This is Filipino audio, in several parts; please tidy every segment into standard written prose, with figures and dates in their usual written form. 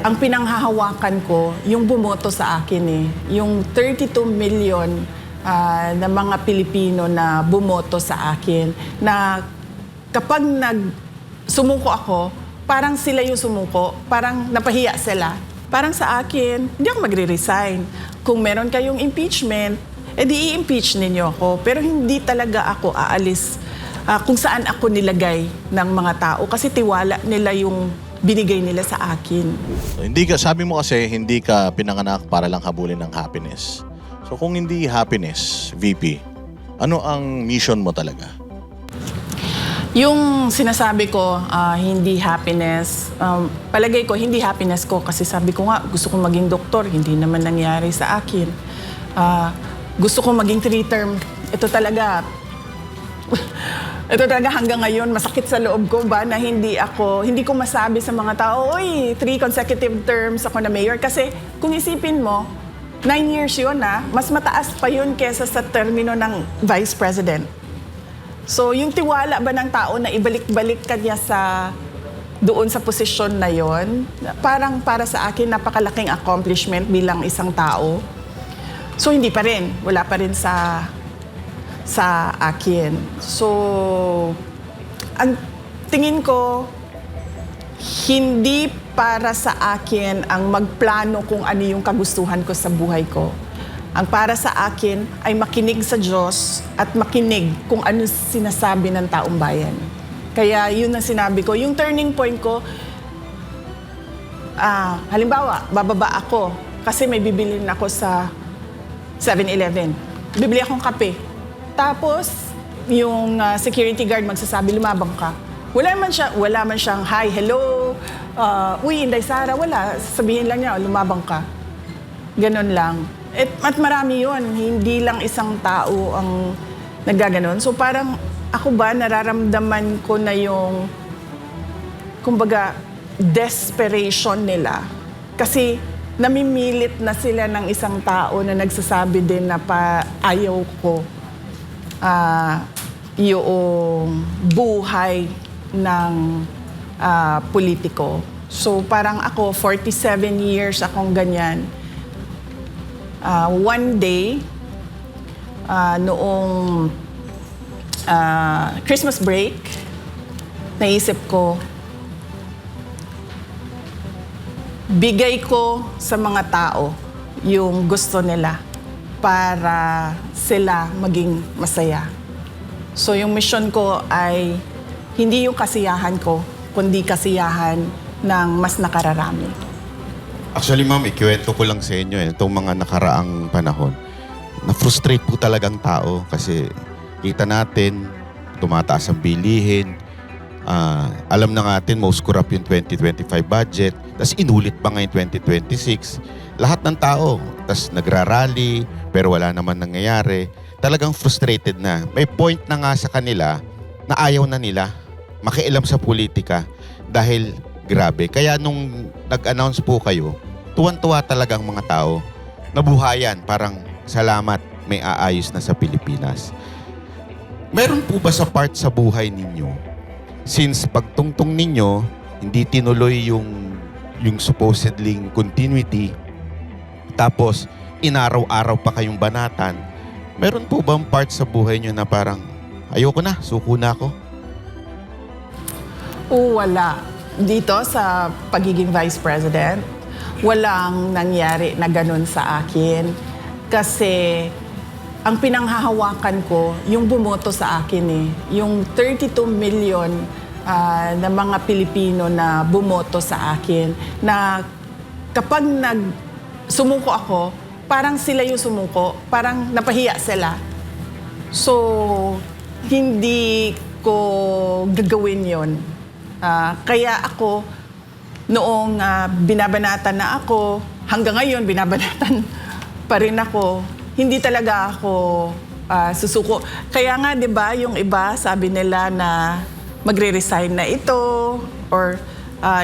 Ang pinanghahawakan ko, yung bumoto sa akin yung 32 million na mga Pilipino na bumoto sa akin, na kapag sumuko ako, parang sila yung sumuko, parang napahiya sila. Parang sa akin, hindi ako magre-resign. Kung meron kayong impeachment, edi i-impeach ninyo ako. Pero hindi talaga ako aalis kung saan ako nilagay ng mga tao kasi tiwala nila yung binigay nila sa akin. Hindi ka, sabi mo kasi hindi ka pinanganak para lang habulin ng happiness. So kung hindi happiness, VP, ano ang mission mo talaga? Yung sinasabi ko, hindi happiness, palagay ko hindi happiness ko kasi sabi ko nga gusto kong maging doktor, hindi naman nangyari sa akin. Gusto kong maging 3-term, ito talaga hanggang ngayon, masakit sa loob ko ba na hindi ko masabi sa mga tao, oy, 3 consecutive terms ako na mayor. Kasi kung isipin mo, 9 years yun mas mataas pa yun kesa sa termino ng vice president. So yung tiwala ba ng tao na ibalik-balik ka niya doon sa posisyon na yon, parang para sa akin napakalaking accomplishment bilang isang tao. So hindi pa rin, wala pa rin sa akin. So, ang tingin ko, hindi para sa akin ang magplano kung ano yung kagustuhan ko sa buhay ko. Ang para sa akin ay makinig sa Diyos at makinig kung ano sinasabi ng taong bayan. Kaya yun ang sinabi ko. Yung turning point ko, halimbawa, bababa ako kasi may bibilin ako sa 7-Eleven. Bibili akong kape. Tapos, yung security guard magsasabi, lumabang ka. Wala man siyang, hi, hello, uy, Inday Sara, wala. Sabihin lang niya, lumabang ka. Ganon lang. At marami yun, hindi lang isang tao ang naggaganon. So parang ako ba, nararamdaman ko na yung, kumbaga, desperation nila. Kasi namimilit na sila ng isang tao na nagsasabi din na ayaw ko yung buhay ng politiko. So parang ako, 47 years akong ganyan. One day, noong Christmas break, naisip ko, bigay ko sa mga tao yung gusto nila para sila maging masaya. So yung mission ko ay hindi yung kasiyahan ko, kundi kasiyahan ng mas nakararami. Actually, ma'am, ikiwento ko lang sa inyo itong mga nakaraang panahon. Na-frustrate po talagang tao kasi kita natin, tumataas ang bilihin. Alam na natin, most corrupt yung 2025 budget. Tapos inulit pa ngayon 2026. Lahat ng tao, tapos nagrarally, pero wala naman nangyayari. Talagang frustrated na. May point na nga sa kanila na ayaw na nila makialam sa politika dahil grabe. Kaya nung nag-announce po kayo, tuwan-tuwa talagang mga tao. Nabuhayan, parang salamat, may aayos na sa Pilipinas. Meron po ba sa part sa buhay ninyo, since pagtungtong ninyo, hindi tinuloy yung supposedly continuity, tapos inaraw-araw pa kayong banatan, meron po bang part sa buhay nyo na parang, ayoko na, suko na ako? Wala. Dito sa pagiging vice president, walang nangyari na ganun sa akin. Kasi ang pinanghahawakan ko, yung bumoto sa akin yung 32 million na mga Pilipino na bumoto sa akin, na kapag sumuko ako, parang sila yung sumuko, parang napahiya sila. So, hindi ko gagawin yon. Kaya ako, noong binabanatan na ako, hanggang ngayon binabanatan pa rin ako, hindi talaga ako susuko. Kaya nga, di ba, yung iba, sabi nila na magre-resign na ito or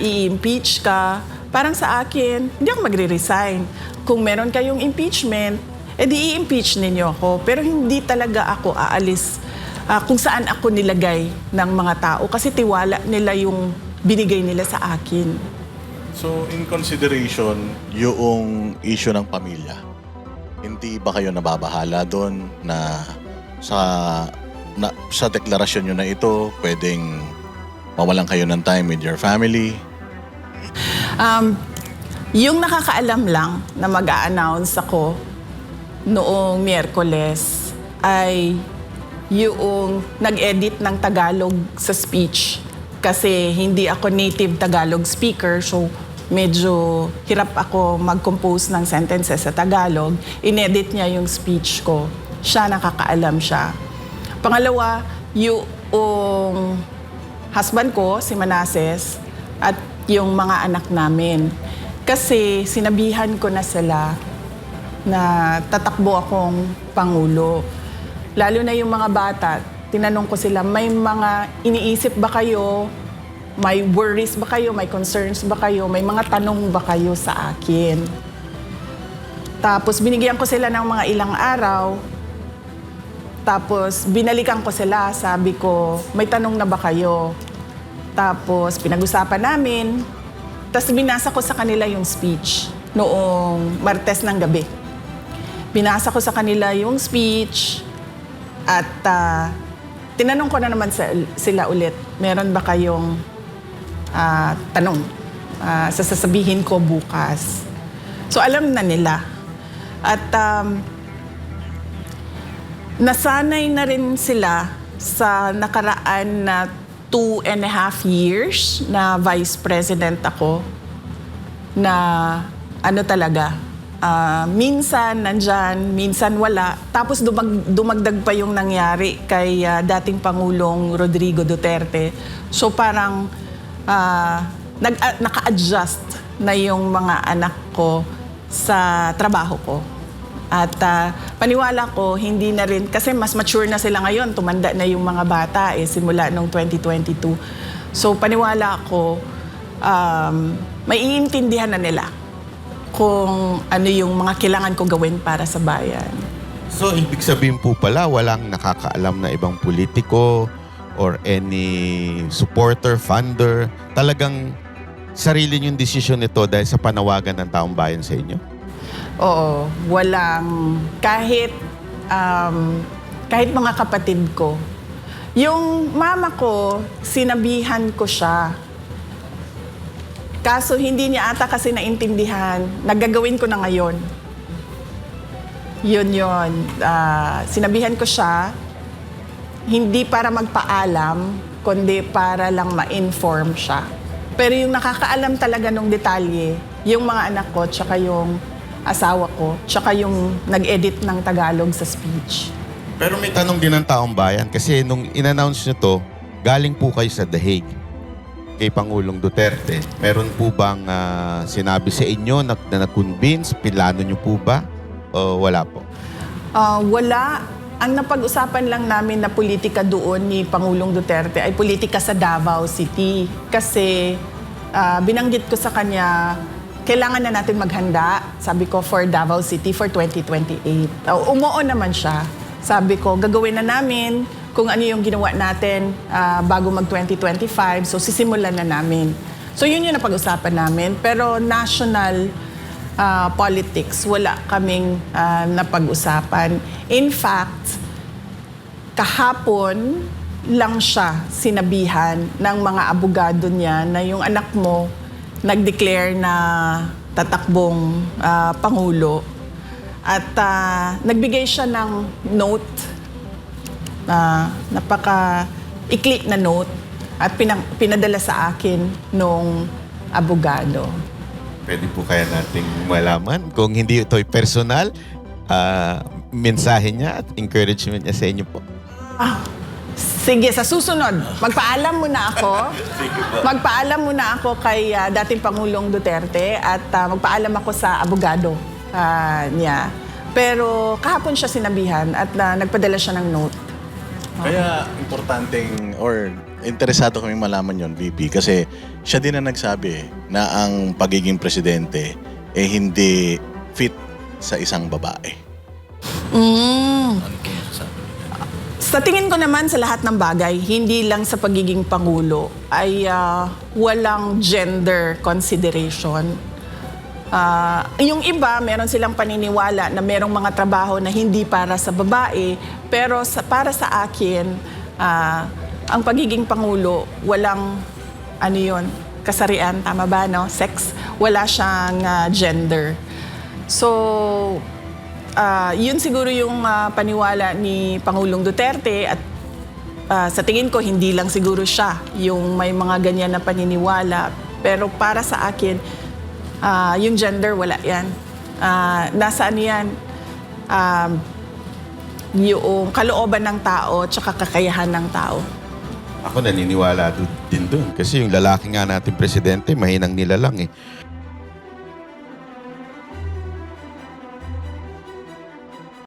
i-impeach ka. Parang sa akin, hindi ako magre-resign. Kung meron kayong impeachment, edi i-impeach ninyo ako. Pero hindi talaga ako aalis kung saan ako nilagay ng mga tao kasi tiwala nila yung binigay nila sa akin. So, in consideration, yung issue ng pamilya, hindi ba kayo nababahala doon na sa deklarasyon nyo na ito, pwedeng mawalan kayo ng time with your family? Yung nakakaalam lang na mag-a-announce ako noong Miyerkules ay yung nag-edit ng Tagalog sa speech. Kasi hindi ako native Tagalog speaker, so medyo hirap ako mag-compose ng sentences sa Tagalog. Inedit niya yung speech ko. Siya, nakakaalam siya. Pangalawa, yung husband ko, si Manases, at yung mga anak namin. Kasi sinabihan ko na sila na tatakbo akong Pangulo. Lalo na yung mga bata, tinanong ko sila, may mga iniisip ba kayo? May worries ba kayo? May concerns ba kayo? May mga tanong ba kayo sa akin? Tapos binigyan ko sila ng mga ilang araw. Tapos binalikan ko sila, sabi ko, may tanong na ba kayo? Tapos pinag-usapan namin. Tapos binasa ko sa kanila yung speech noong Martes ng gabi. Binasa ko sa kanila yung speech at tinanong ko na naman sila ulit, meron ba kayong tanong? Sasabihin ko bukas. So alam na nila. At nasanay na rin sila sa nakaraan na 2.5 years na vice president ako na talaga, minsan nandyan, minsan wala. Tapos dumagdag pa yung nangyari kay dating Pangulong Rodrigo Duterte. So parang naka-adjust na yung mga anak ko sa trabaho ko. At paniwala ko, hindi na rin, kasi mas mature na sila ngayon, tumanda na yung mga bata simula nung 2022. So paniwala ko, may iintindihan na nila kung ano yung mga kailangan ko gawin para sa bayan. So, ibig sabihin po pala, walang nakakaalam na ibang politiko or any supporter, funder. Talagang sarili niyong desisyon nito dahil sa panawagan ng taong bayan sa inyo? Oo, walang kahit mga kapatid ko. Yung mama ko, sinabihan ko siya. Kaso hindi niya ata kasi naintindihan. Nagagawin ko na ngayon. Yun. Sinabihan ko siya, hindi para magpaalam, kundi para lang ma-inform siya. Pero yung nakakaalam talaga ng detalye, yung mga anak ko, tsaka yung asawa ko, tsaka yung nag-edit ng Tagalog sa speech. Pero may tanong din ng taong bayan kasi nung in-announce nyo to, galing po kayo sa The Hague kay Pangulong Duterte. Meron po bang sinabi sa inyo na na-convince? Pilano nyo po ba? O wala po? Wala. Ang napag-usapan lang namin na politika doon ni Pangulong Duterte ay politika sa Davao City. Kasi binanggit ko sa kanya, kailangan na natin maghanda, sabi ko, for Davao City for 2028. Umuo naman siya. Sabi ko, gagawin na namin kung ano yung ginawa natin bago mag-2025. So, sisimulan na namin. So, yun yung napag-usapan namin. Pero national politics, wala kaming napag-usapan. In fact, kahapon lang siya sinabihan ng mga abogado niya na yung anak mo nag-declare na tatakbong Pangulo. At nagbigay siya ng note, napaka-ikli na note, at pinadala sa akin nung abogado. Pwede po kaya nating malaman kung hindi ito'y personal, mensahe niya at encouragement niya sa inyo po. Sige, sa susunod, magpaalam muna ako. Magpaalam muna ako kay dating Pangulong Duterte at magpaalam ako sa abogado niya. Pero kahapon siya sinabihan at nagpadala siya ng note. Kaya importanteng or interesado kami malaman yon, VP, kasi siya din ang nagsabi na ang pagiging presidente hindi fit sa isang babae. Ano po masasabi niya? Sa tingin ko naman sa lahat ng bagay, hindi lang sa pagiging Pangulo, ay walang gender consideration. Yung iba, meron silang paniniwala na merong mga trabaho na hindi para sa babae, pero para sa akin, ang pagiging Pangulo, walang kasarian, tama ba, no? Sex, wala siyang gender. So, yun siguro yung paniwala ni Pangulong Duterte at sa tingin ko hindi lang siguro siya yung may mga ganyan na paniniwala, pero para sa akin yung gender wala yan. Nasaan yan? Yung kalooban ng tao tsaka kakayahan ng tao. Ako naniniwala din doon. Kasi yung lalaki nga natin presidente, mahinang nilalang eh.